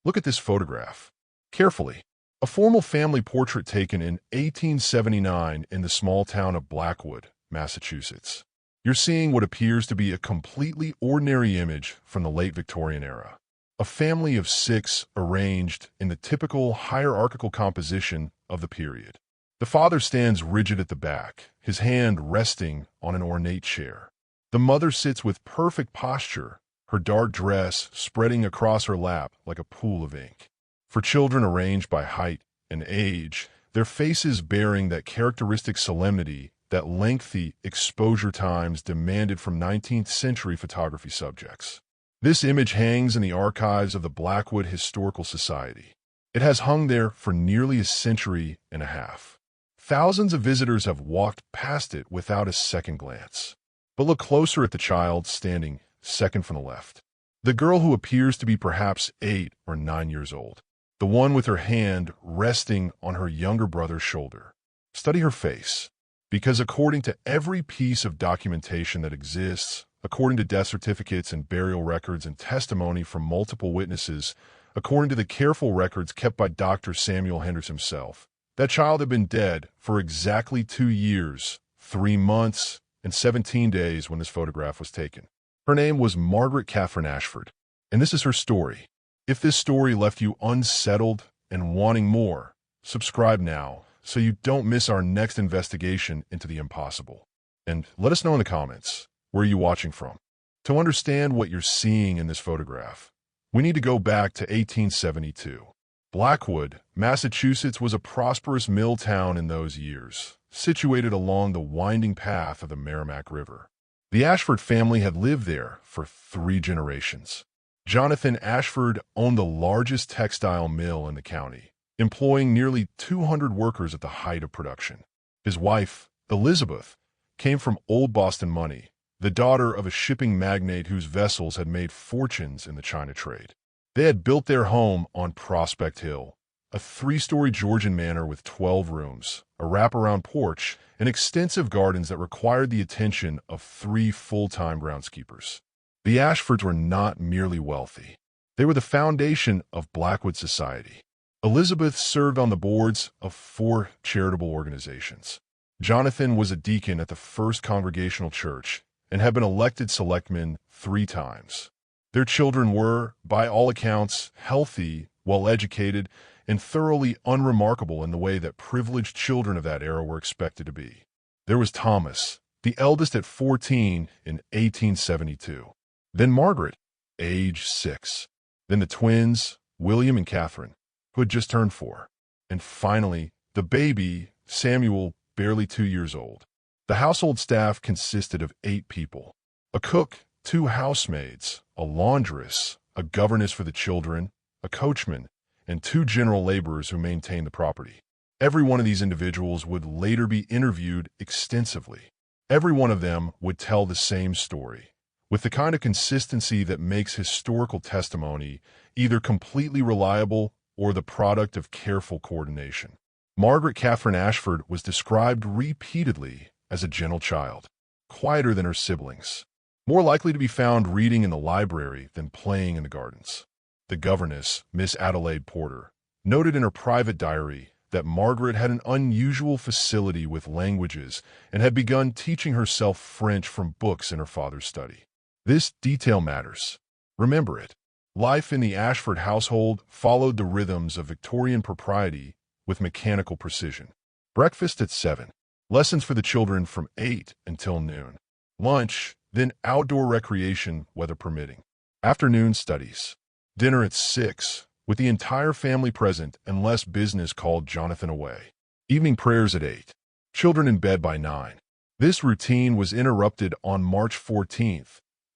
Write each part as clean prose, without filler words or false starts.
Look at this photograph. Carefully. A formal family portrait taken in 1879 in the small town of Blackwood, Massachusetts. You're seeing what appears to be a completely ordinary image from the late Victorian era. A family of 6 arranged in the typical hierarchical composition of the period. The father stands rigid at the back, his hand resting on an ornate chair. The mother sits with perfect posture, her dark dress spreading across her lap like a pool of ink. For children arranged by height and age, their faces bearing that characteristic solemnity that lengthy exposure times demanded from 19th century photography subjects. This image hangs in the archives of the Blackwood Historical Society. It has hung there for nearly a century and a half. Thousands of visitors have walked past it without a second glance. But look closer at the child standing second from the left. The girl who appears to be perhaps 8 or 9 years old. The one with her hand resting on her younger brother's shoulder. Study her face, because according to every piece of documentation that exists, according to death certificates and burial records and testimony from multiple witnesses, according to the careful records kept by Dr. Samuel Hendricks himself, that child had been dead for exactly 2 years, 3 months, and 17 days when this photograph was taken. Her name was Margaret Catherine Ashford, and this is her story. If this story left you unsettled and wanting more, subscribe now so you don't miss our next investigation into the impossible. And let us know in the comments, where are you watching from? To understand what you're seeing in this photograph, we need to go back to 1872. Blackwood, Massachusetts was a prosperous mill town in those years, situated along the winding path of the Merrimack River. The Ashford family had lived there for 3 generations. Jonathan Ashford owned the largest textile mill in the county, employing nearly 200 workers at the height of production. His wife, Elizabeth, came from Old Boston money, the daughter of a shipping magnate whose vessels had made fortunes in the China trade. They had built their home on Prospect Hill, a 3-story Georgian manor with 12 rooms, a wraparound porch, and extensive gardens that required the attention of 3 full-time groundskeepers. The Ashfords were not merely wealthy. They were the foundation of Blackwood society. Elizabeth served on the boards of 4 charitable organizations. Jonathan was a deacon at the First Congregational Church and had been elected selectman 3 times. Their children were, by all accounts, healthy, well-educated, and thoroughly unremarkable in the way that privileged children of that era were expected to be. There was Thomas, the eldest at 14 in 1872. Then Margaret, age 6. Then the twins, William and Catherine, who had just turned 4. And finally, the baby, Samuel, barely 2 years old. The household staff consisted of 8 people. A cook, 2 housemaids, a laundress, a governess for the children, a coachman, and 2 general laborers who maintained the property. Every one of these individuals would later be interviewed extensively. Every one of them would tell the same story, with the kind of consistency that makes historical testimony either completely reliable or the product of careful coordination. Margaret Catherine Ashford was described repeatedly as a gentle child, quieter than her siblings, more likely to be found reading in the library than playing in the gardens. The governess, Miss Adelaide Porter, noted in her private diary that Margaret had an unusual facility with languages and had begun teaching herself French from books in her father's study. This detail matters. Remember it. Life in the Ashford household followed the rhythms of Victorian propriety with mechanical precision. Breakfast at 7. Lessons for the children from 8 until noon. Lunch, then outdoor recreation, weather permitting. Afternoon studies. Dinner at 6, with the entire family present unless business called Jonathan away. Evening prayers at 8. Children in bed by 9. This routine was interrupted on March 14,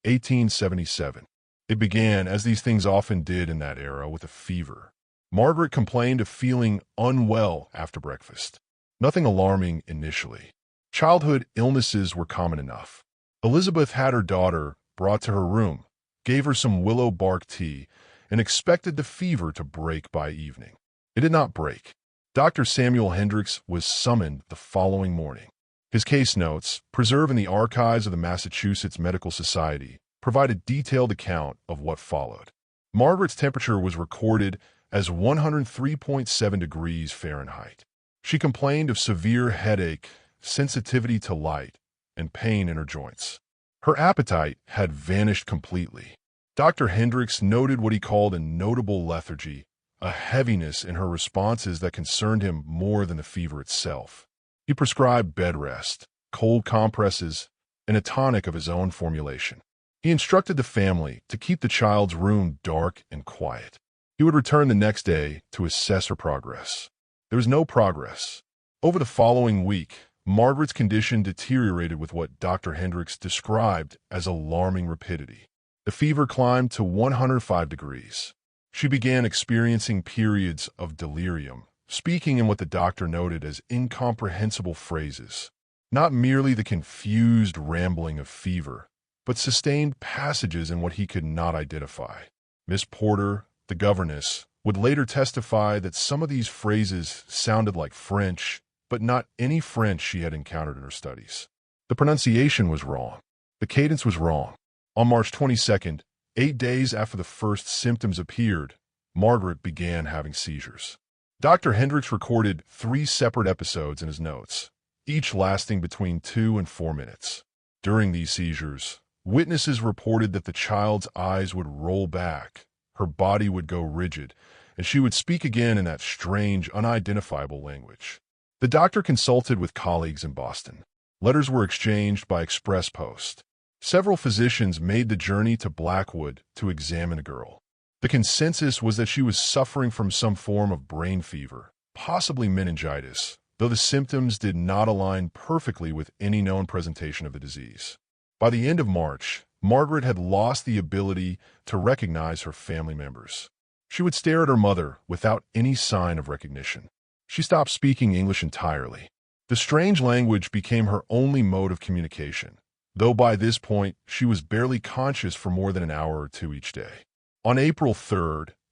1877. It began, as these things often did in that era, with a fever. Margaret complained of feeling unwell after breakfast. Nothing alarming initially. Childhood illnesses were common enough. Elizabeth had her daughter brought to her room, gave her some willow bark tea, and expected the fever to break by evening. It did not break. Dr. Samuel Hendricks was summoned the following morning. His case notes, preserved in the archives of the Massachusetts Medical Society, provide a detailed account of what followed. Margaret's temperature was recorded as 103.7 degrees Fahrenheit. She complained of severe headache, sensitivity to light, and pain in her joints. Her appetite had vanished completely. Dr. Hendricks noted what he called a notable lethargy, a heaviness in her responses that concerned him more than the fever itself. He prescribed bed rest, cold compresses, and a tonic of his own formulation. He instructed the family to keep the child's room dark and quiet. He would return the next day to assess her progress. There was no progress. Over the following week, Margaret's condition deteriorated with what Dr. Hendricks described as alarming rapidity. The fever climbed to 105 degrees. She began experiencing periods of delirium, speaking in what the doctor noted as incomprehensible phrases. Not merely the confused rambling of fever, but sustained passages in what he could not identify. Miss Porter, the governess, would later testify that some of these phrases sounded like French, but not any French she had encountered in her studies. The pronunciation was wrong. The cadence was wrong. On March 22nd, 8 days after the first symptoms appeared, Margaret began having seizures. Dr. Hendricks recorded 3 separate episodes in his notes, each lasting between 2 and 4 minutes. During these seizures, witnesses reported that the child's eyes would roll back, her body would go rigid, and she would speak again in that strange, unidentifiable language. The doctor consulted with colleagues in Boston. Letters were exchanged by express post. Several physicians made the journey to Blackwood to examine the girl. The consensus was that she was suffering from some form of brain fever, possibly meningitis, though the symptoms did not align perfectly with any known presentation of the disease. By the end of March, Margaret had lost the ability to recognize her family members. She would stare at her mother without any sign of recognition. She stopped speaking English entirely. The strange language became her only mode of communication, though by this point she was barely conscious for more than an hour or two each day. On April 3,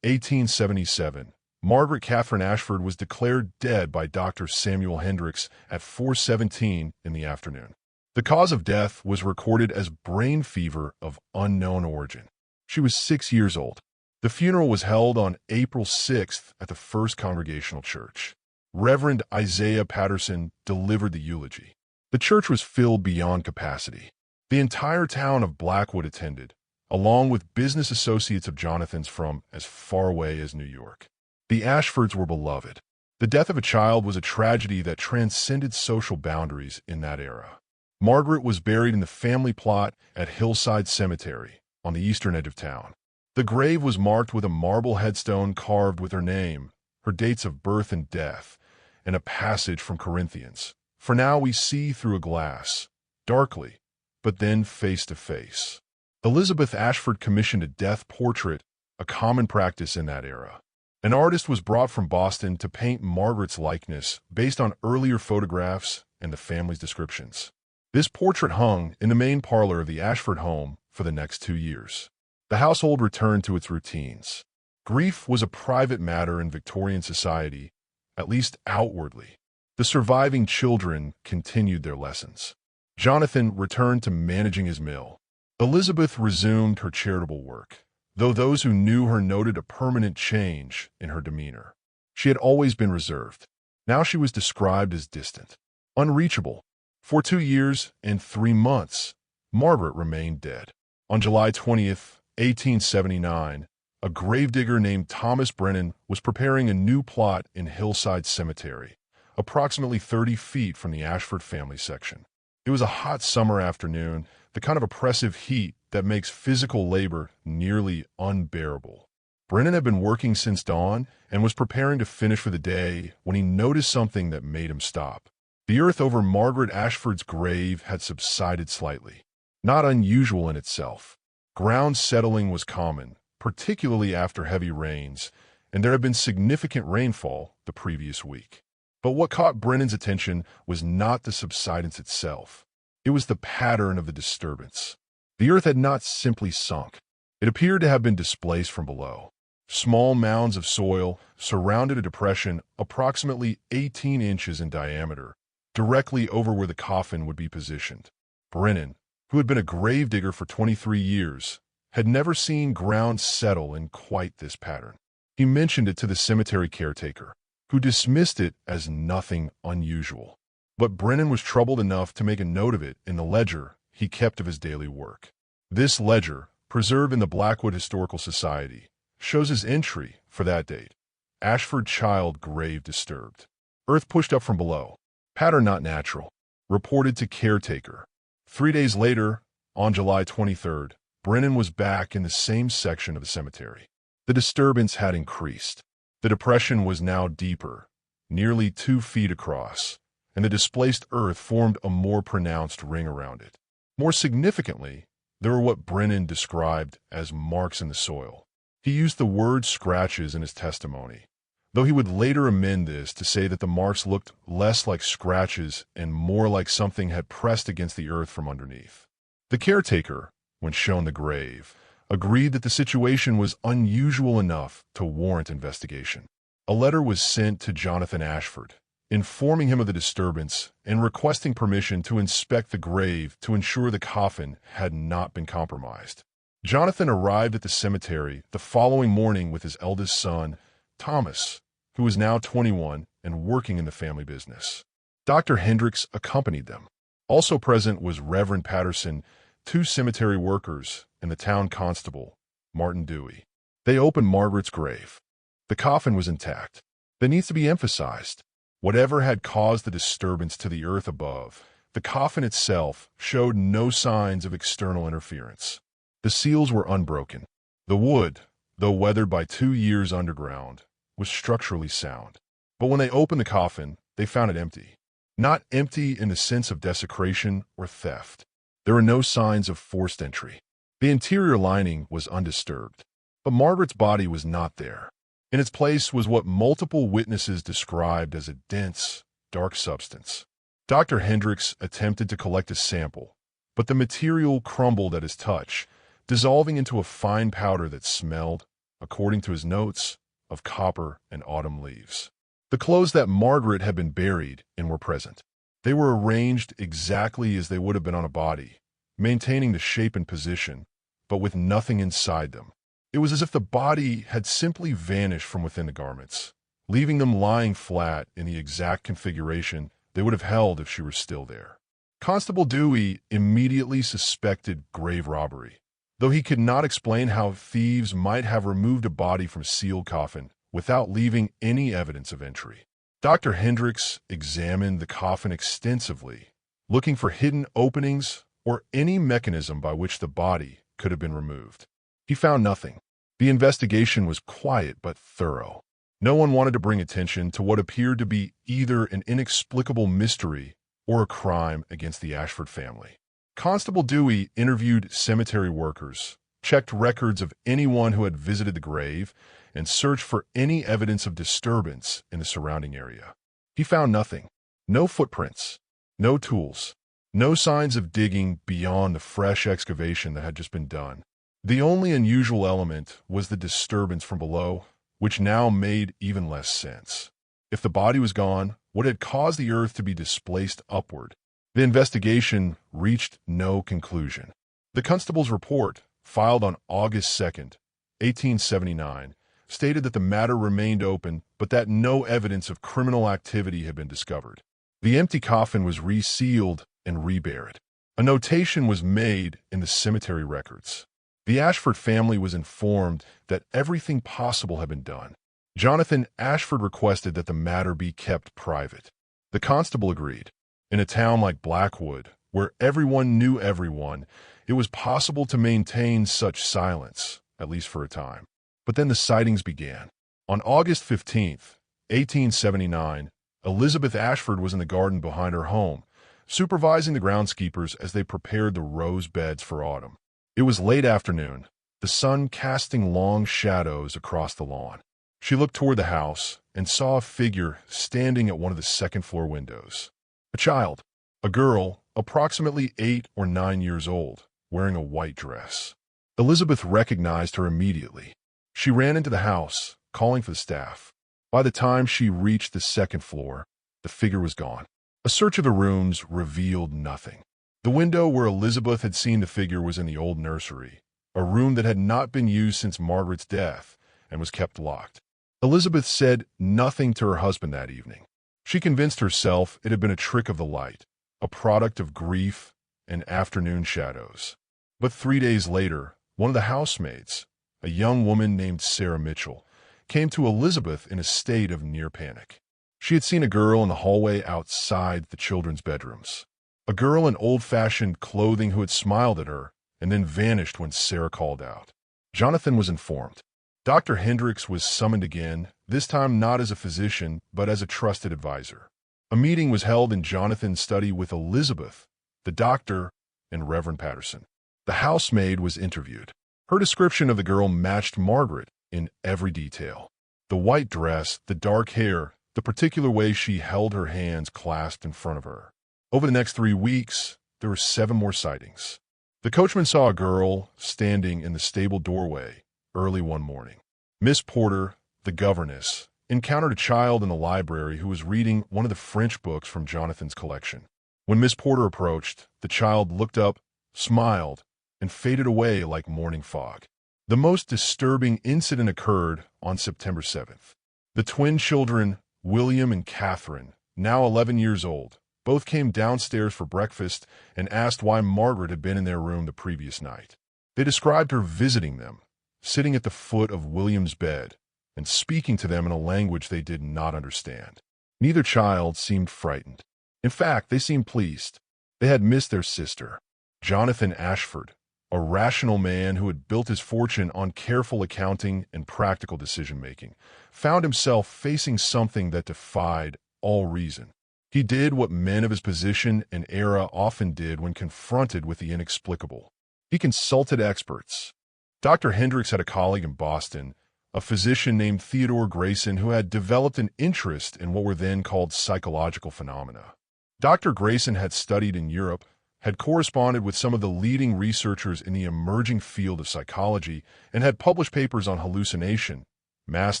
1877, Margaret Catherine Ashford was declared dead by Dr. Samuel Hendricks at 4:17 in the afternoon. The cause of death was recorded as brain fever of unknown origin. She was 6 years old. The funeral was held on April 6th at the First Congregational Church. Reverend Isaiah Patterson delivered the eulogy. The church was filled beyond capacity. The entire town of Blackwood attended, along with business associates of Jonathan's from as far away as New York. The Ashfords were beloved. The death of a child was a tragedy that transcended social boundaries in that era. Margaret was buried in the family plot at Hillside Cemetery on the eastern edge of town. The grave was marked with a marble headstone carved with her name, her dates of birth and death, and a passage from Corinthians. For now we see through a glass, darkly, but then face to face. Elizabeth Ashford commissioned a death portrait, a common practice in that era. An artist was brought from Boston to paint Margaret's likeness based on earlier photographs and the family's descriptions. This portrait hung in the main parlor of the Ashford home for the next 2 years. The household returned to its routines. Grief was a private matter in Victorian society, at least outwardly. The surviving children continued their lessons. Jonathan returned to managing his mill. Elizabeth resumed her charitable work, though those who knew her noted a permanent change in her demeanor. She had always been reserved. Now she was described as distant, unreachable. For 2 years and 3 months, Margaret remained dead. On July 20th, 1879, a gravedigger named Thomas Brennan was preparing a new plot in Hillside Cemetery, approximately 30 feet from the Ashford family section. It was a hot summer afternoon, the kind of oppressive heat that makes physical labor nearly unbearable. Brennan had been working since dawn and was preparing to finish for the day when he noticed something that made him stop. The earth over Margaret Ashford's grave had subsided slightly, not unusual in itself. Ground settling was common, particularly after heavy rains, and there had been significant rainfall the previous week. But what caught Brennan's attention was not the subsidence itself. It was the pattern of the disturbance. The earth had not simply sunk. It appeared to have been displaced from below. Small mounds of soil surrounded a depression approximately 18 inches in diameter, directly over where the coffin would be positioned. Brennan, who had been a gravedigger for 23 years, had never seen ground settle in quite this pattern. He mentioned it to the cemetery caretaker, who dismissed it as nothing unusual. But Brennan was troubled enough to make a note of it in the ledger he kept of his daily work. This ledger, preserved in the Blackwood Historical Society, shows his entry for that date. Ashford child grave disturbed. Earth pushed up from below. Pattern not natural. Reported to caretaker. 3 days later, on July 23rd, Brennan was back in the same section of the cemetery. The disturbance had increased. The depression was now deeper, nearly 2 feet across, and the displaced earth formed a more pronounced ring around it. More significantly, there were what Brennan described as marks in the soil. He used the word scratches in his testimony, though he would later amend this to say that the marks looked less like scratches and more like something had pressed against the earth from underneath. The caretaker, when shown the grave, agreed that the situation was unusual enough to warrant investigation. A letter was sent to Jonathan Ashford, informing him of the disturbance and requesting permission to inspect the grave to ensure the coffin had not been compromised. Jonathan arrived at the cemetery the following morning with his eldest son, Thomas, who was now 21 and working in the family business. Dr. Hendricks accompanied them. Also present was Reverend Patterson, 2 cemetery workers, and the town constable, Martin Dewey. They opened Margaret's grave. The coffin was intact. That needs to be emphasized. Whatever had caused the disturbance to the earth above, the coffin itself showed no signs of external interference. The seals were unbroken. The wood, though weathered by 2 years underground, was structurally sound. But when they opened the coffin, they found it empty. Not empty in the sense of desecration or theft. There were no signs of forced entry. The interior lining was undisturbed. But Margaret's body was not there. In its place was what multiple witnesses described as a dense, dark substance. Dr. Hendricks attempted to collect a sample, but the material crumbled at his touch, dissolving into a fine powder that smelled, according to his notes, of copper and autumn leaves. The clothes that Margaret had been buried in were present. They were arranged exactly as they would have been on a body, maintaining the shape and position, but with nothing inside them. It was as if the body had simply vanished from within the garments, leaving them lying flat in the exact configuration they would have held if she were still there. Constable Dewey immediately suspected grave robbery, though he could not explain how thieves might have removed a body from a sealed coffin without leaving any evidence of entry. Dr. Hendricks examined the coffin extensively, looking for hidden openings or any mechanism by which the body could have been removed. He found nothing. The investigation was quiet but thorough. No one wanted to bring attention to what appeared to be either an inexplicable mystery or a crime against the Ashford family. Constable Dewey interviewed cemetery workers, checked records of anyone who had visited the grave, and searched for any evidence of disturbance in the surrounding area. He found nothing. No footprints, no tools, no signs of digging beyond the fresh excavation that had just been done. The only unusual element was the disturbance from below, which now made even less sense. If the body was gone, what had caused the earth to be displaced upward? The investigation reached no conclusion. The constable's report, filed on August 2nd, 1879, stated that the matter remained open but that no evidence of criminal activity had been discovered. The empty coffin was resealed and reburied. A notation was made in the cemetery records. The Ashford family was informed that everything possible had been done. Jonathan Ashford requested that the matter be kept private. The constable agreed. In a town like Blackwood, where everyone knew everyone, it was possible to maintain such silence, at least for a time. But then the sightings began. On August 15th, 1879, Elizabeth Ashford was in the garden behind her home, supervising the groundskeepers as they prepared the rose beds for autumn. It was late afternoon, the sun casting long shadows across the lawn. She looked toward the house and saw a figure standing at one of the second-floor windows. A child, a girl, approximately 8 or 9 years old, wearing a white dress. Elizabeth recognized her immediately. She ran into the house, calling for the staff. By the time she reached the second floor, the figure was gone. A search of the rooms revealed nothing. The window where Elizabeth had seen the figure was in the old nursery, a room that had not been used since Margaret's death and was kept locked. Elizabeth said nothing to her husband that evening. She convinced herself it had been a trick of the light, a product of grief and afternoon shadows. But 3 days later, one of the housemaids, a young woman named Sarah Mitchell, came to Elizabeth in a state of near panic. She had seen a girl in the hallway outside the children's bedrooms. A girl in old-fashioned clothing who had smiled at her and then vanished when Sarah called out. Jonathan was informed. Dr. Hendricks was summoned again, this time not as a physician, but as a trusted advisor. A meeting was held in Jonathan's study with Elizabeth, the doctor, and Reverend Patterson. The housemaid was interviewed. Her description of the girl matched Margaret in every detail. The white dress, the dark hair, the particular way she held her hands clasped in front of her. Over the next 3 weeks, there were 7 more sightings. The coachman saw a girl standing in the stable doorway early one morning. Miss Porter, the governess, encountered a child in the library who was reading one of the French books from Jonathan's collection. When Miss Porter approached, the child looked up, smiled, and faded away like morning fog. The most disturbing incident occurred on September 7th. The twin children, William and Catherine, now 11 years old, both came downstairs for breakfast and asked why Margaret had been in their room the previous night. They described her visiting them, sitting at the foot of William's bed, and speaking to them in a language they did not understand. Neither child seemed frightened. In fact, they seemed pleased. They had missed their sister. Jonathan Ashford, a rational man who had built his fortune on careful accounting and practical decision-making, found himself facing something that defied all reason. He did what men of his position and era often did when confronted with the inexplicable. He consulted experts. Dr. Hendricks had a colleague in Boston, a physician named Theodore Grayson, who had developed an interest in what were then called psychological phenomena. Dr. Grayson had studied in Europe, had corresponded with some of the leading researchers in the emerging field of psychology, and had published papers on hallucination, mass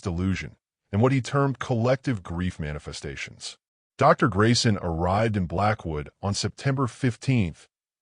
delusion, and what he termed collective grief manifestations. Dr. Grayson arrived in Blackwood on September 15,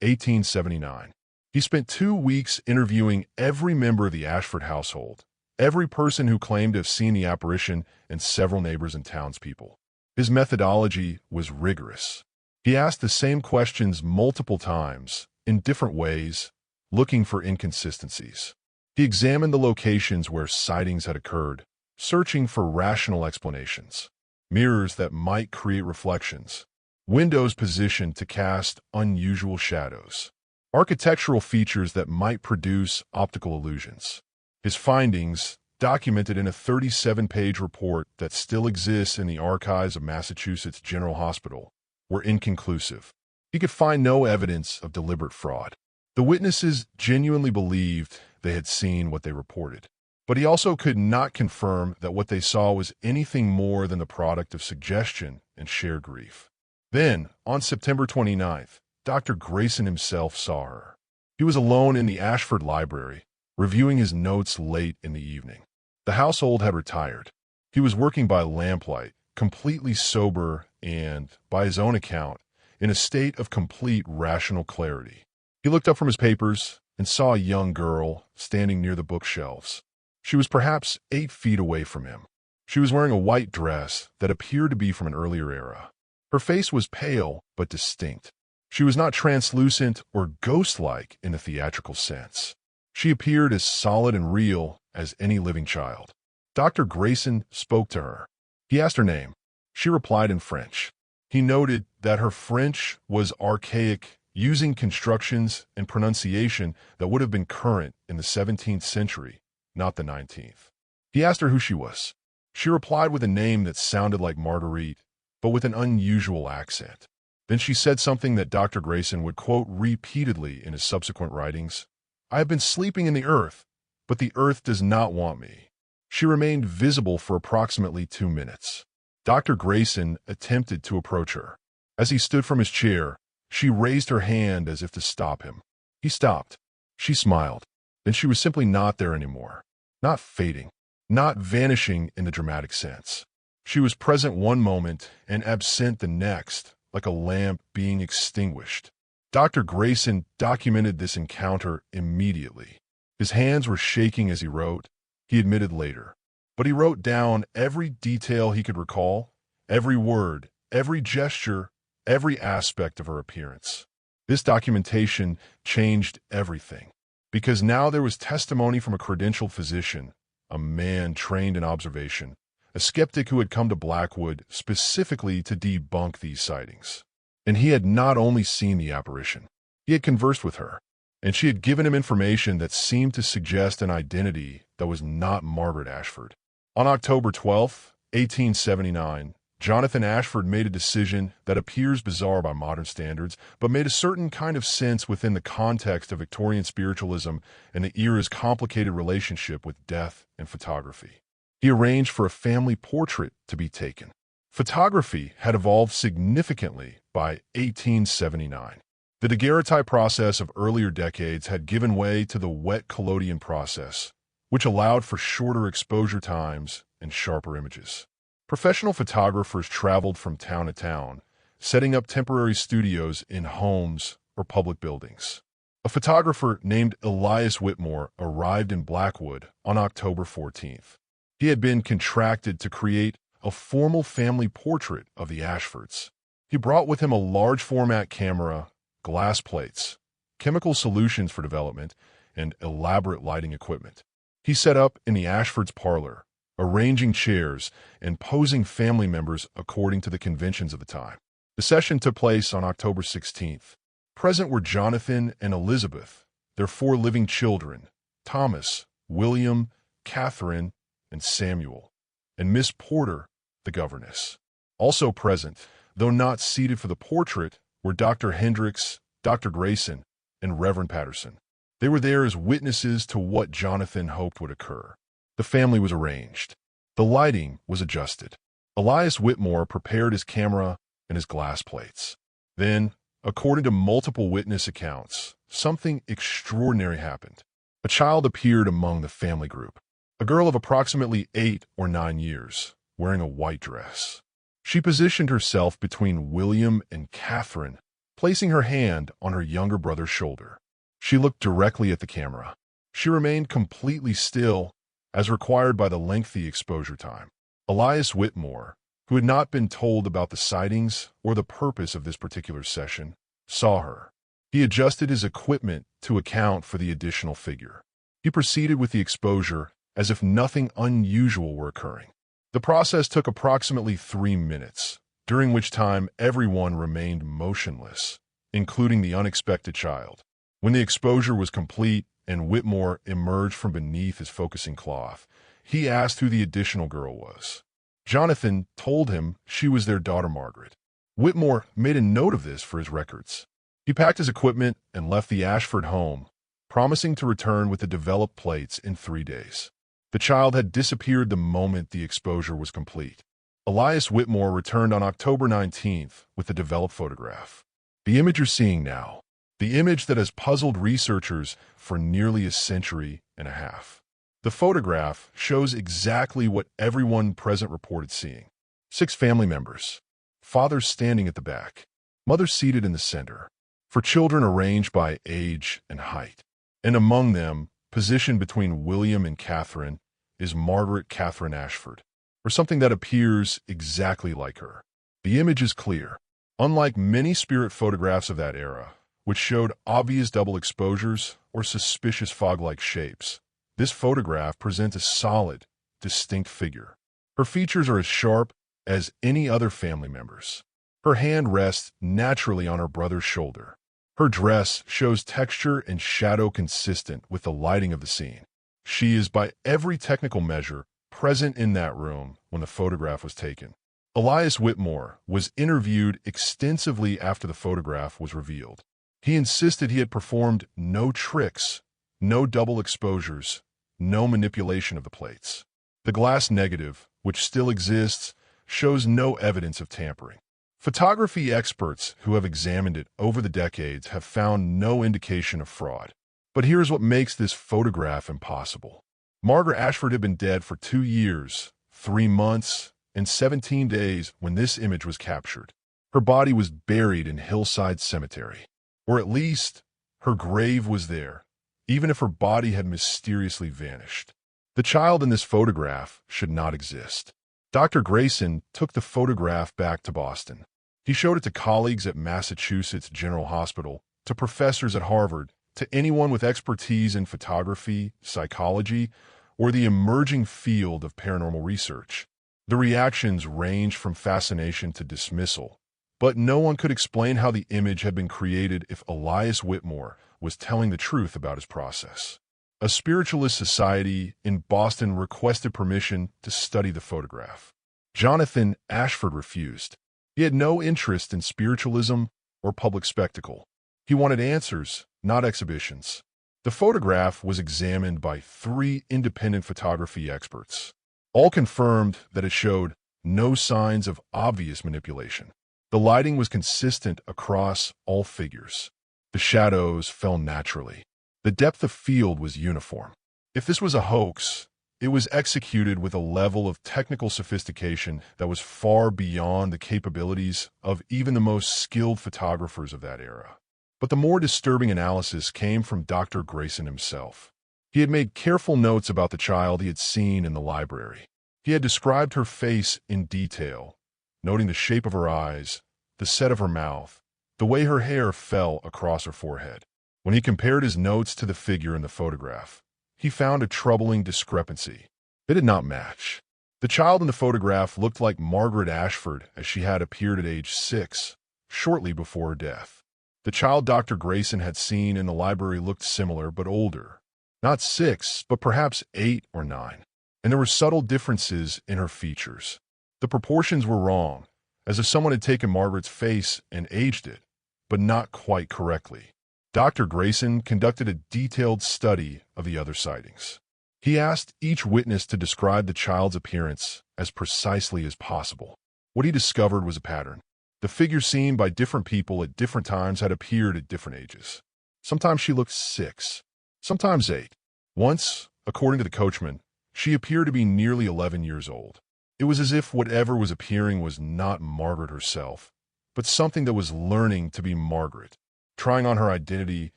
1879. He spent 2 weeks interviewing every member of the Ashford household, every person who claimed to have seen the apparition, and several neighbors and townspeople. His methodology was rigorous. He asked the same questions multiple times, in different ways, looking for inconsistencies. He examined the locations where sightings had occurred, searching for rational explanations. Mirrors that might create reflections. Windows positioned to cast unusual shadows. Architectural features that might produce optical illusions. His findings, documented in a 37-page report that still exists in the archives of Massachusetts General Hospital, were inconclusive. He could find no evidence of deliberate fraud. The witnesses genuinely believed they had seen what they reported, but he also could not confirm that what they saw was anything more than the product of suggestion and shared grief. Then, on September 29th, Dr. Grayson himself saw her. He was alone in the Ashford Library, reviewing his notes late in the evening. The household had retired. He was working by lamplight, completely sober and, by his own account, in a state of complete rational clarity. He looked up from his papers and saw a young girl standing near the bookshelves. She was perhaps 8 feet away from him. She was wearing a white dress that appeared to be from an earlier era. Her face was pale but distinct. She was not translucent or ghost-like in a theatrical sense. She appeared as solid and real as any living child. Dr. Grayson spoke to her. He asked her name. She replied in French. He noted that her French was archaic, using constructions and pronunciation that would have been current in the 17th century, not the 19th. He asked her who she was. She replied with a name that sounded like Marguerite, but with an unusual accent. Then she said something that Dr. Grayson would quote repeatedly in his subsequent writings. "I have been sleeping in the earth, but the earth does not want me." She remained visible for approximately 2 minutes. Dr. Grayson attempted to approach her. As he stood from his chair, she raised her hand as if to stop him. He stopped. She smiled. Then she was simply not there anymore. Not fading. Not vanishing in the dramatic sense. She was present one moment and absent the next, like a lamp being extinguished. Dr. Grayson documented this encounter immediately. His hands were shaking as he wrote, he admitted later. But he wrote down every detail he could recall, every word, every gesture, every aspect of her appearance. This documentation changed everything, because now there was testimony from a credentialed physician, a man trained in observation, a skeptic who had come to Blackwood specifically to debunk these sightings. And he had not only seen the apparition, he had conversed with her, and she had given him information that seemed to suggest an identity that was not Margaret Ashford. On October 12, 1879, Jonathan Ashford made a decision that appears bizarre by modern standards, but made a certain kind of sense within the context of Victorian spiritualism and the era's complicated relationship with death and photography. He arranged for a family portrait to be taken. Photography had evolved significantly by 1879. The daguerreotype process of earlier decades had given way to the wet collodion process, which allowed for shorter exposure times and sharper images. Professional photographers traveled from town to town, setting up temporary studios in homes or public buildings. A photographer named Elias Whitmore arrived in Blackwood on October 14th. He had been contracted to create a formal family portrait of the Ashfords. He brought with him a large-format camera, glass plates, chemical solutions for development, and elaborate lighting equipment. He set up in the Ashfords' parlor, arranging chairs and posing family members according to the conventions of the time. The session took place on October 16th. Present were Jonathan and Elizabeth, their 4 living children, Thomas, William, Catherine, and Samuel, and Miss Porter, the governess. Also present, though not seated for the portrait, were Dr. Hendricks, Dr. Grayson, and Reverend Patterson. They were there as witnesses to what Jonathan hoped would occur. The family was arranged. The lighting was adjusted. Elias Whitmore prepared his camera and his glass plates. Then, according to multiple witness accounts, something extraordinary happened. A child appeared among the family group, a girl of approximately 8 or 9 years, wearing a white dress. She positioned herself between William and Catherine, placing her hand on her younger brother's shoulder. She looked directly at the camera. She remained completely still, as required by the lengthy exposure time. Elias Whitmore, who had not been told about the sightings or the purpose of this particular session, saw her. He adjusted his equipment to account for the additional figure. He proceeded with the exposure as if nothing unusual were occurring. The process took approximately 3 minutes, during which time everyone remained motionless, including the unexpected child. When the exposure was complete and Whitmore emerged from beneath his focusing cloth, he asked who the additional girl was. Jonathan told him she was their daughter Margaret. Whitmore made a note of this for his records. He packed his equipment and left the Ashford home, promising to return with the developed plates in 3 days. The child had disappeared the moment the exposure was complete. Elias Whitmore returned on October 19th with the developed photograph. The image you're seeing now, the image that has puzzled researchers for nearly a century and a half. The photograph shows exactly what everyone present reported seeing. 6 family members. Father standing at the back. Mother seated in the center. 4 children arranged by age and height. And among them, positioned between William and Catherine, is Margaret Catherine Ashford, or something that appears exactly like her. The image is clear. Unlike many spirit photographs of that era, which showed obvious double exposures or suspicious fog-like shapes, this photograph presents a solid, distinct figure. Her features are as sharp as any other family members. Her hand rests naturally on her brother's shoulder. Her dress shows texture and shadow consistent with the lighting of the scene. She is, by every technical measure, present in that room when the photograph was taken. Elias Whitmore was interviewed extensively after the photograph was revealed. He insisted he had performed no tricks, no double exposures, no manipulation of the plates. The glass negative, which still exists, shows no evidence of tampering. Photography experts who have examined it over the decades have found no indication of fraud. But here's what makes this photograph impossible. Margaret Ashford had been dead for 2 years, 3 months, and 17 days when this image was captured. Her body was buried in Hillside Cemetery. Or at least, her grave was there, even if her body had mysteriously vanished. The child in this photograph should not exist. Dr. Grayson took the photograph back to Boston. He showed it to colleagues at Massachusetts General Hospital, to professors at Harvard, to anyone with expertise in photography, psychology, or the emerging field of paranormal research. The reactions ranged from fascination to dismissal, but no one could explain how the image had been created if Elias Whitmore was telling the truth about his process. A spiritualist society in Boston requested permission to study the photograph. Jonathan Ashford refused. He had no interest in spiritualism or public spectacle. He wanted answers, not exhibitions. The photograph was examined by 3 independent photography experts. All confirmed that it showed no signs of obvious manipulation. The lighting was consistent across all figures. The shadows fell naturally. The depth of field was uniform. If this was a hoax, it was executed with a level of technical sophistication that was far beyond the capabilities of even the most skilled photographers of that era. But the more disturbing analysis came from Dr. Grayson himself. He had made careful notes about the child he had seen in the library. He had described her face in detail, noting the shape of her eyes, the set of her mouth, the way her hair fell across her forehead. When he compared his notes to the figure in the photograph, he found a troubling discrepancy. They did not match. The child in the photograph looked like Margaret Ashford as she had appeared at age 6, shortly before her death. The child Dr. Grayson had seen in the library looked similar but older. Not 6, but perhaps 8 or 9. And there were subtle differences in her features. The proportions were wrong, as if someone had taken Margaret's face and aged it, but not quite correctly. Dr. Grayson conducted a detailed study of the other sightings. He asked each witness to describe the child's appearance as precisely as possible. What he discovered was a pattern. The figure seen by different people at different times had appeared at different ages. Sometimes she looked 6, sometimes 8. Once, according to the coachman, she appeared to be nearly 11 years old. It was as if whatever was appearing was not Margaret herself, but something that was learning to be Margaret, trying on her identity,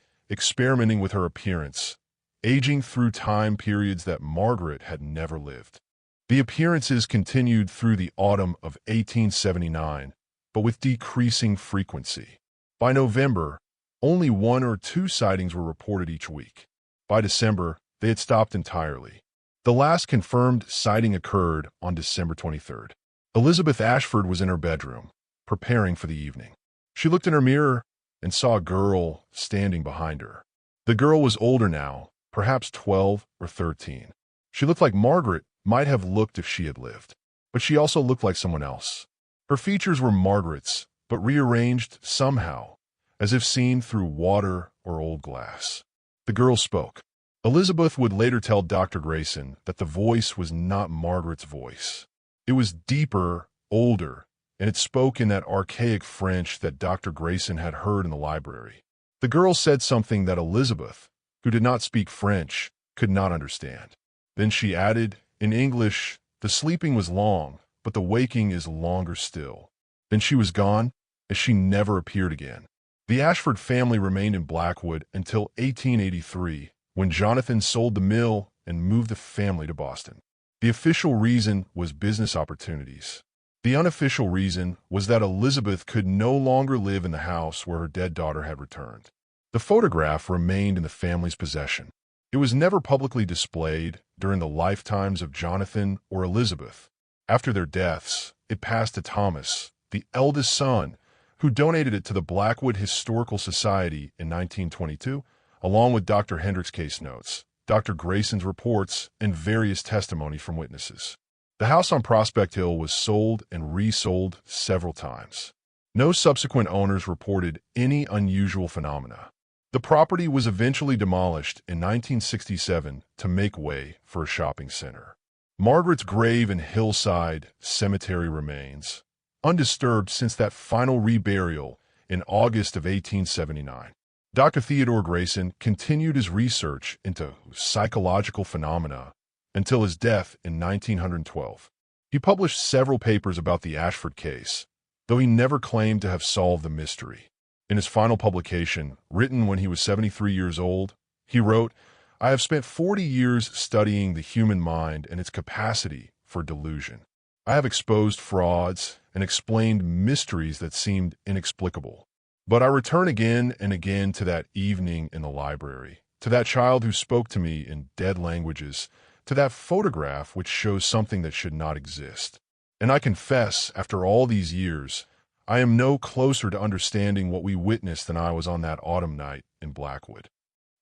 experimenting with her appearance, aging through time periods that Margaret had never lived. The appearances continued through the autumn of 1879, but with decreasing frequency. By November, only 1 or 2 sightings were reported each week. By December, they had stopped entirely. The last confirmed sighting occurred on December 23rd. Elizabeth Ashford was in her bedroom, preparing for the evening. She looked in her mirror and saw a girl standing behind her. The girl was older now, perhaps 12 or 13. She looked like Margaret might have looked if she had lived, but she also looked like someone else. Her features were Margaret's, but rearranged somehow, as if seen through water or old glass. The girl spoke. Elizabeth would later tell Dr. Grayson that the voice was not Margaret's voice. It was deeper, older, and it spoke in that archaic French that Dr. Grayson had heard in the library. The girl said something that Elizabeth, who did not speak French, could not understand. Then she added, in English, "The sleeping was long, but the waking is longer still." Then she was gone, as she never appeared again. The Ashford family remained in Blackwood until 1883, when Jonathan sold the mill and moved the family to Boston. The official reason was business opportunities. The unofficial reason was that Elizabeth could no longer live in the house where her dead daughter had returned. The photograph remained in the family's possession. It was never publicly displayed during the lifetimes of Jonathan or Elizabeth. After their deaths, it passed to Thomas, the eldest son, who donated it to the Blackwood Historical Society in 1922, along with Dr. Hendrick's case notes, Dr. Grayson's reports, and various testimony from witnesses. The house on Prospect Hill was sold and resold several times. No subsequent owners reported any unusual phenomena. The property was eventually demolished in 1967 to make way for a shopping center. Margaret's grave in Hillside Cemetery remains, undisturbed since that final reburial in August of 1879. Dr. Theodore Grayson continued his research into psychological phenomena until his death in 1912. He published several papers about the Ashford case, though he never claimed to have solved the mystery. In his final publication, written when he was 73 years old, He wrote, "I have spent 40 years studying the human mind and its capacity for delusion. I have exposed frauds and explained mysteries that seemed inexplicable. But I return again and again to that evening in the library, to that child who spoke to me in dead languages, to that photograph which shows something that should not exist. And I confess, after all these years, I am no closer to understanding what we witnessed than I was on that autumn night in Blackwood."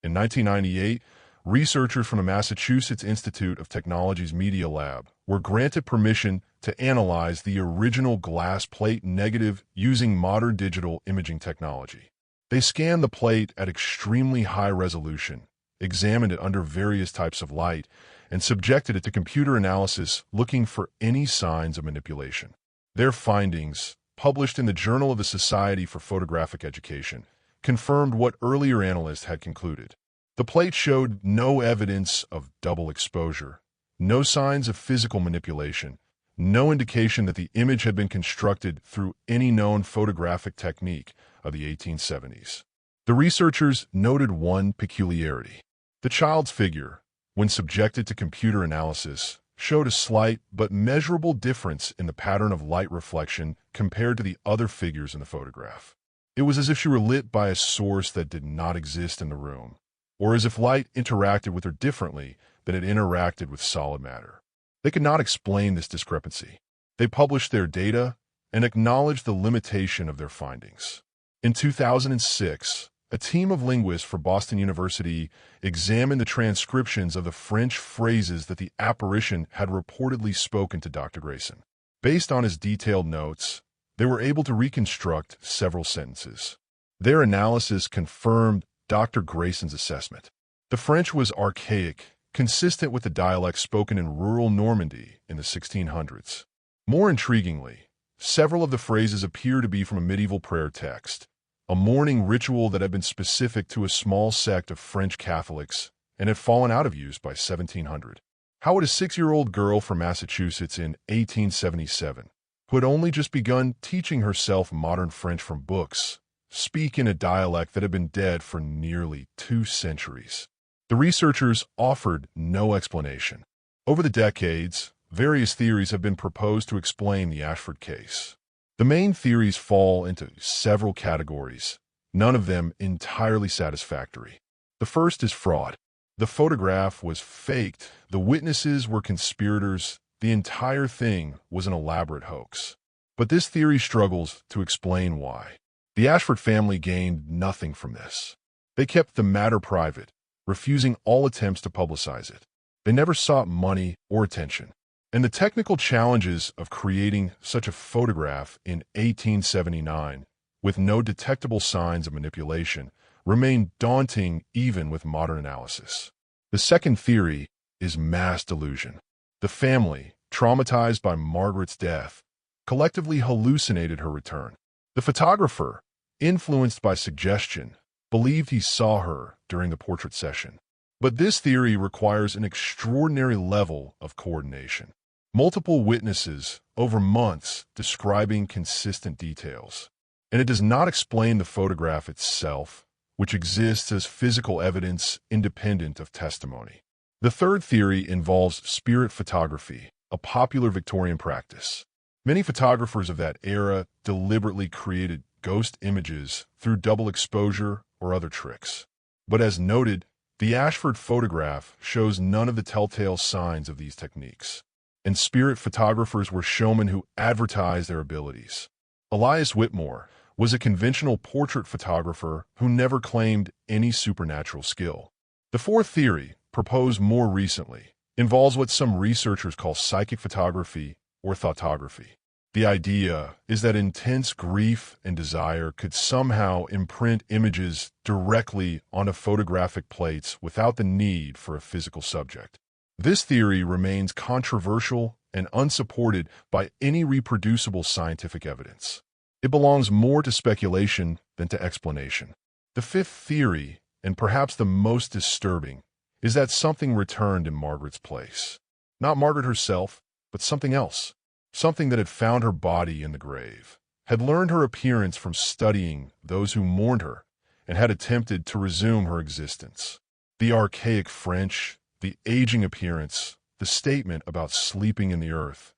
In 1998, researchers from the Massachusetts Institute of Technology's Media Lab were granted permission to analyze the original glass plate negative using modern digital imaging technology. They scanned the plate at extremely high resolution, examined it under various types of light, and subjected it to computer analysis looking for any signs of manipulation. Their findings, published in the Journal of the Society for Photographic Education, confirmed what earlier analysts had concluded. The plate showed no evidence of double exposure, no signs of physical manipulation, no indication that the image had been constructed through any known photographic technique of the 1870s. The researchers noted one peculiarity. The child's figure, when subjected to computer analysis, showed a slight but measurable difference in the pattern of light reflection compared to the other figures in the photograph. It was as if she were lit by a source that did not exist in the room, or as if light interacted with her differently than it interacted with solid matter. They could not explain this discrepancy. They published their data and acknowledged the limitation of their findings. In 2006, a team of linguists for Boston University examined the transcriptions of the French phrases that the apparition had reportedly spoken to Dr. Grayson. Based on his detailed notes, they were able to reconstruct several sentences. Their analysis confirmed Dr. Grayson's assessment. The French was archaic, consistent with the dialect spoken in rural Normandy in the 1600s. More intriguingly, several of the phrases appear to be from a medieval prayer text, a mourning ritual that had been specific to a small sect of French Catholics and had fallen out of use by 1700. How would a 6-year-old girl from Massachusetts in 1877, who had only just begun teaching herself modern French from books, speak in a dialect that had been dead for nearly 2 centuries? The researchers offered no explanation. Over the decades, various theories have been proposed to explain the Ashford case. The main theories fall into several categories, none of them entirely satisfactory. The first is fraud. The photograph was faked, the witnesses were conspirators, the entire thing was an elaborate hoax. But this theory struggles to explain why. The Ashford family gained nothing from this. They kept the matter private, refusing all attempts to publicize it. They never sought money or attention. And the technical challenges of creating such a photograph in 1879, with no detectable signs of manipulation, remain daunting even with modern analysis. The second theory is mass delusion. The family, traumatized by Margaret's death, collectively hallucinated her return. The photographer, influenced by suggestion, believed he saw her during the portrait session. But this theory requires an extraordinary level of coordination. Multiple witnesses over months describing consistent details. And it does not explain the photograph itself, which exists as physical evidence independent of testimony. The third theory involves spirit photography, a popular Victorian practice. Many photographers of that era deliberately created ghost images through double exposure or other tricks. But as noted, the Ashford photograph shows none of the telltale signs of these techniques. And spirit photographers were showmen who advertised their abilities. Elias Whitmore was a conventional portrait photographer who never claimed any supernatural skill. The fourth theory, proposed more recently, involves what some researchers call psychic photography or thoughtography. The idea is that intense grief and desire could somehow imprint images directly onto photographic plates without the need for a physical subject. This theory remains controversial and unsupported by any reproducible scientific evidence. It belongs more to speculation than to explanation. The fifth theory, and perhaps the most disturbing, is that something returned in Margaret's place. Not Margaret herself, but something else. Something that had found her body in the grave, had learned her appearance from studying those who mourned her, and had attempted to resume her existence. The archaic French, the aging appearance, the statement about sleeping in the earth,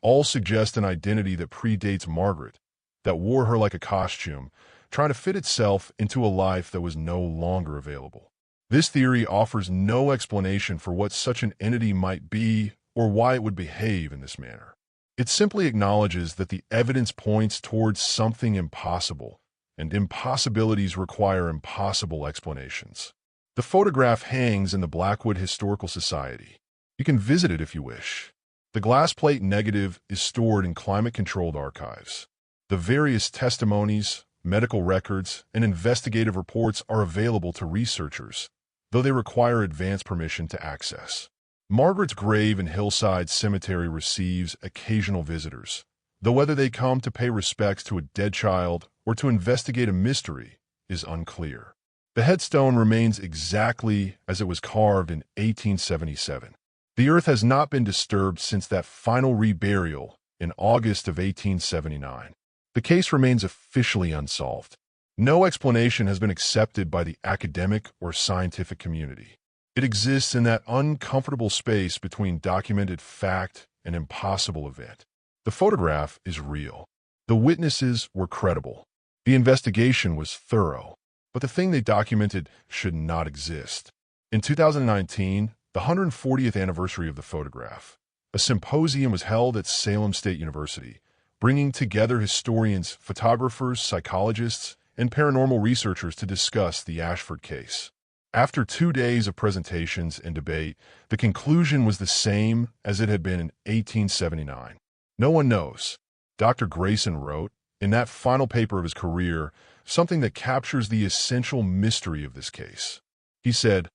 all suggest an identity that predates Margaret, that wore her like a costume, trying to fit itself into a life that was no longer available. This theory offers no explanation for what such an entity might be or why it would behave in this manner. It simply acknowledges that the evidence points towards something impossible, and impossibilities require impossible explanations. The photograph hangs in the Blackwood Historical Society. You can visit it if you wish. The glass plate negative is stored in climate-controlled archives. The various testimonies, medical records, and investigative reports are available to researchers, though they require advance permission to access. Margaret's grave in Hillside Cemetery receives occasional visitors, though whether they come to pay respects to a dead child or to investigate a mystery is unclear. The headstone remains exactly as it was carved in 1877. The earth has not been disturbed since that final reburial in August of 1879. The case remains officially unsolved. No explanation has been accepted by the academic or scientific community. It exists in that uncomfortable space between documented fact and impossible event. The photograph is real. The witnesses were credible. The investigation was thorough. But the thing they documented should not exist. In 2019, the 140th anniversary of the photograph, a symposium was held at Salem State University, bringing together historians, photographers, psychologists, and paranormal researchers to discuss the Ashford case. After 2 days of presentations and debate, the conclusion was the same as it had been in 1879. No one knows. Dr. Grayson wrote, in that final paper of his career, something that captures the essential mystery of this case. He said,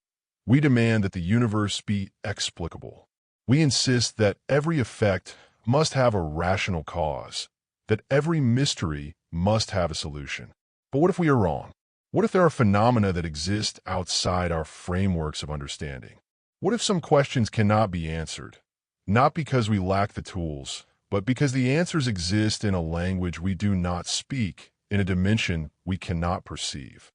"We demand that the universe be explicable. We insist that every effect must have a rational cause, that every mystery must have a solution. But what if we are wrong? What if there are phenomena that exist outside our frameworks of understanding? What if some questions cannot be answered, not because we lack the tools, but because the answers exist in a language we do not speak, in a dimension we cannot perceive?"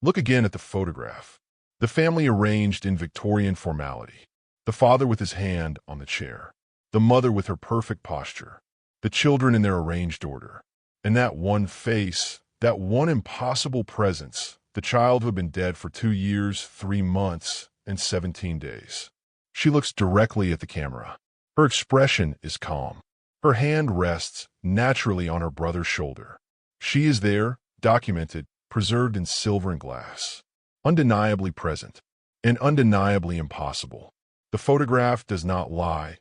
Look again at the photograph. The family arranged in Victorian formality. The father with his hand on the chair. The mother with her perfect posture. The children in their arranged order. And that one face, that one impossible presence, the child who had been dead for 2 years, 3 months, and 17 days. She looks directly at the camera. Her expression is calm. Her hand rests naturally on her brother's shoulder. She is there, documented, preserved in silver and glass. Undeniably present, and undeniably impossible. The photograph does not lie,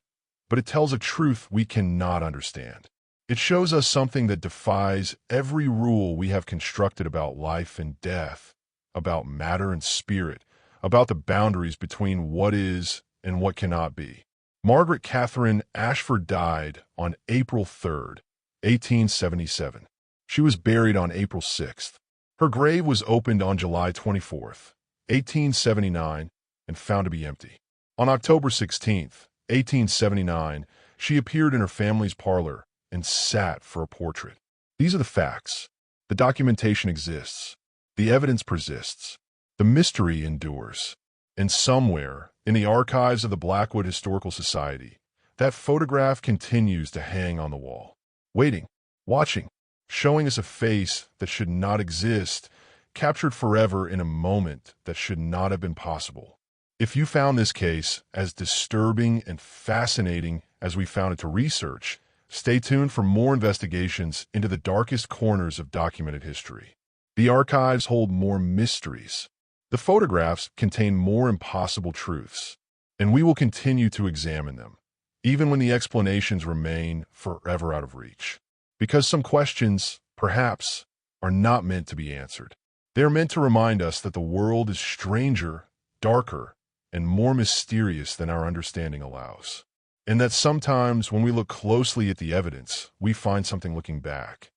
but it tells a truth we cannot understand. It shows us something that defies every rule we have constructed about life and death, about matter and spirit, about the boundaries between what is and what cannot be. Margaret Catherine Ashford died on April 3rd, 1877. She was buried on April 6th. Her grave was opened on July 24th, 1879, and found to be empty. On October 16th, 1879, she appeared in her family's parlor and sat for a portrait. These are the facts. The documentation exists. The evidence persists. The mystery endures. And somewhere, in the archives of the Blackwood Historical Society, that photograph continues to hang on the wall. Waiting, watching, showing us a face that should not exist, captured forever in a moment that should not have been possible. If you found this case as disturbing and fascinating as we found it to research, stay tuned for more investigations into the darkest corners of documented history. The archives hold more mysteries. The photographs contain more impossible truths, and we will continue to examine them, even when the explanations remain forever out of reach. Because some questions, perhaps, are not meant to be answered. They are meant to remind us that the world is stranger, darker, and more mysterious than our understanding allows. And that sometimes when we look closely at the evidence, we find something looking back.